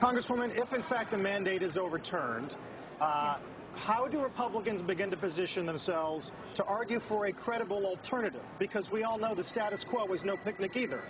Congresswoman, if in fact the mandate is overturned, how do Republicans begin to position themselves to argue for a credible alternative? Because we all know the status quo is no picnic either.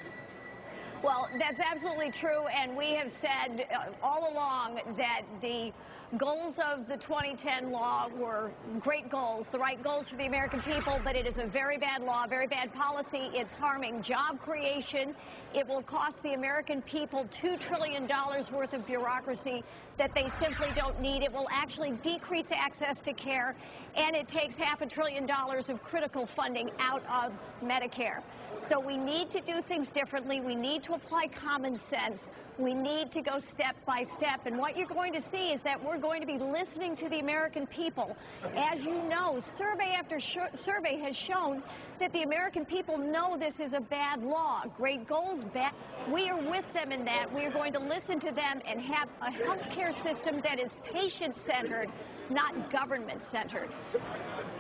Well, that's absolutely true, and we have said all along that the goals of the 2010 law were great goals, the right goals for the American people, but it is a very bad law, very bad policy. It's harming job creation. It will cost the American people $2 trillion worth of bureaucracy that they simply don't need. It will actually decrease access to care, and it takes $500 billion of critical funding out of Medicare. So we need to do things differently. We need to apply common sense. We need to go step by step. And what you're going to see is that we're going to be listening to the American people. As you know, survey after survey has shown that the American people know this is a bad law. Great goals, bad. We are with them in that. We are going to listen to them and have a health care system that is patient-centered, not government-centered.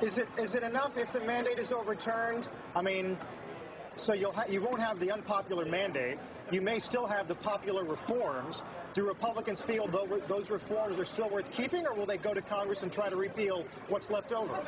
Is it enough if the mandate is overturned? I mean, so you won't have the unpopular mandate. You may still have the popular reforms. Do Republicans feel those reforms are still worth keeping, or will they go to Congress and try to repeal what's left over?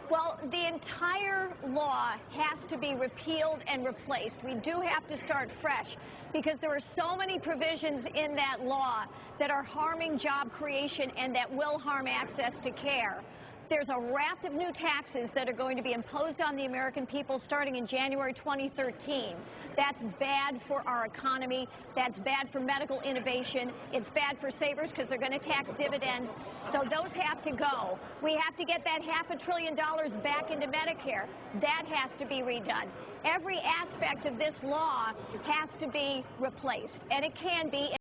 Well, the entire law has to be repealed and replaced. We do have to start fresh because there are so many provisions in that law that are harming job creation and that will harm access to care. There's a raft of new taxes that are going to be imposed on the American people starting in January 2013. That's bad for our economy. That's bad for medical innovation. It's bad for savers because they're going to tax dividends. So those have to go. We have to get that $500 billion back into Medicare. That has to be redone. Every aspect of this law has to be replaced, and it can be.